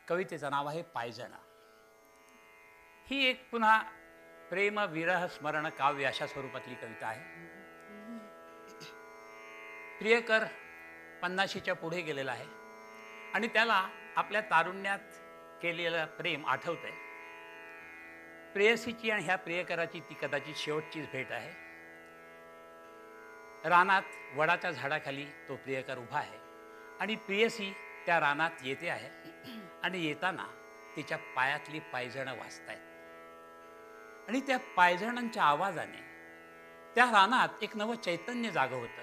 कवितेचं नाव आहे पायजण. ही एक पुन्हा प्रेम विरह स्मरण काव्य अशा स्वरूपातली कविता आहे. प्रियकर 50च्या पुढे गेलेला आहे आणि त्याला आपल्या तारुण्यात केलेलं प्रेम आठवतंय. प्रेयसीची आणि ह्या प्रियकराची ती कदाचित शेवटचीच भेट आहे. रानात वडाच्या झाडाखाली तो प्रियकर उभा आहे आणि प्रियसी त्या रानात येते आहे आणि येताना तिच्या पायातली पायजणं वाजतायत आणि त्या पायजणांच्या आवाजाने त्या रानात एक नवं चैतन्य जागं होतं.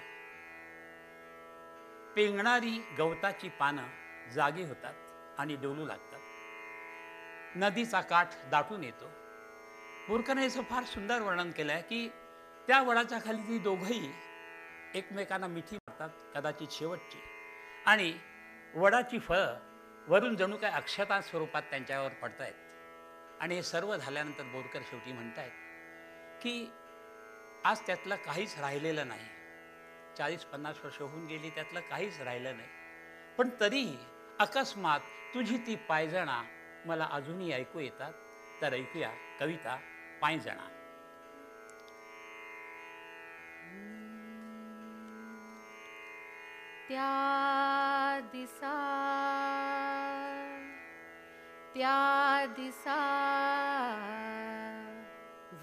पेंगणारी गवताची पानं जागी होतात आणि डोलू लागतात. नदीचा काठ दाटून येतो. बोरकरने याचं फार सुंदर वर्णन केलं आहे की त्या वडाच्या खाली ती दोघंही एकमेकांना मिठी मारतात, कदाचित शेवटची, आणि वडाची फळं वरून जणू काय अक्षता स्वरूपात त्यांच्यावर पडतायत. आणि हे सर्व झाल्यानंतर बोरकर शेवटी म्हणतायत की आज त्यातलं काहीच राहिलेलं नाही. 40-50 वर्ष होऊन गेली, त्यातलं काहीच राहिलं नाही, पण तरीही अकस्मात तुझी ती पायजणा मला अजूनही ऐकू येतात. तर ऐकूया कविता पायजणा. त्या दिसा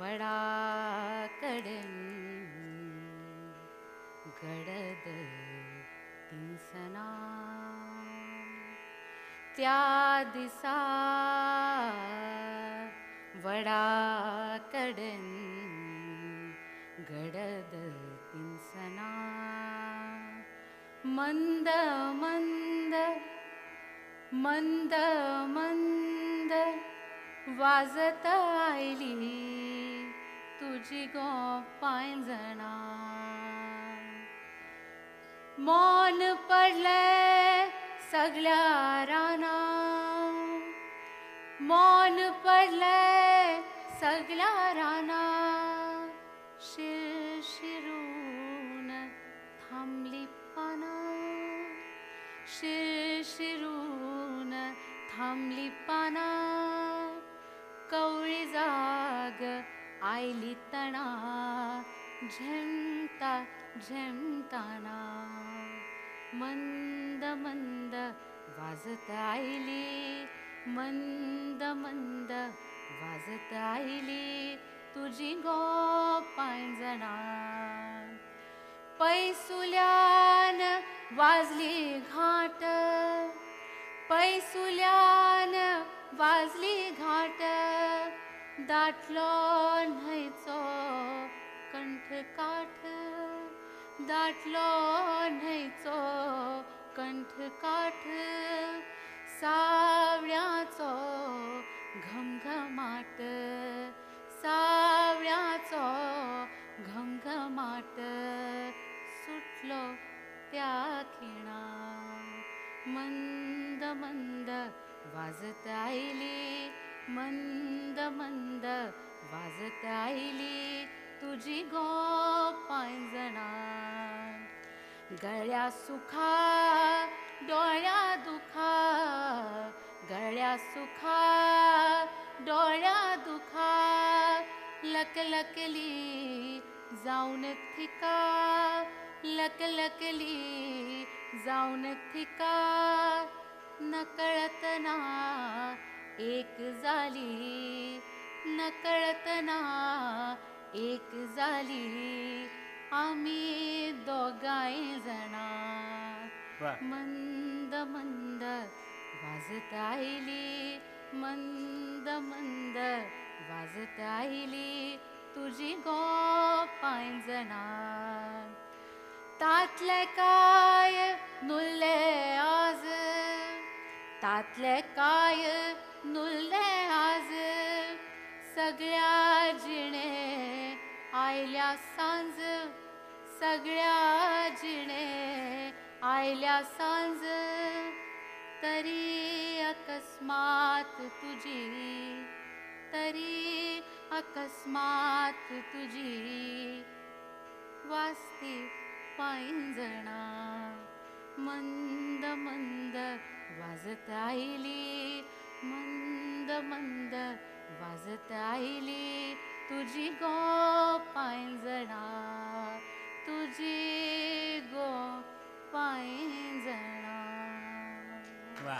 वडाकडून गडद तिंसना. त्या दिसा वडाकडून गडद तिंसना. मंद मंद मंद मंद वाजत आयली तुझी गो पायजणा. मौन पडले सगळ्या राना, मौन पडले सगळ्या राना. शिरशिरून थांबली पाना, शिरशिरून थांबली पाना. कवळी जाग आयली तणा झेमता झेमताना. मंद मंद वाजत आयली, मंद मंद वाजत आयली तुझी गो पायजणा. पैसुल्यान वाजली घाट, पैसुल्यान वाजली घाट. दाटलो न्हंयचो कंठ काठ, दाटलो न्हंयचो कंठ काठ. सावळ्याचो घमघमाट, सावळ्याचो घमघमाट. सुटलो त्या खिणा. मंद मंद वाजत आयली, मंद मंद वाजत आयली तुझी गो पायजणा. गळ्या सुखा डोळ्या दुखा, गळ्या सुखा डोळ्या दुखा. लकलकली जाऊन थिका, लकलकली जाऊन थिका. नकळतना एक झाली, नकळतना एक झाली आम्ही दोघाय जणा. मंद मंद वाजत आयली, मंद मंद वाजत आयली तुझी गो पायजणा. तातले काय नुल्ले आज, तातले काय नुल्ले आज. सगळ्या जिणे आयल्या सांज, सगळ्या जिणे आयल्या सांज. तरी अकस्मात तुझी, तरी अकस्मात तुझी वाजती पायजणा. मंद मंद वाजत आयली, मंद वाजत आईली तुझी गो पायंजणा, तुझी गो पायंजणा. वा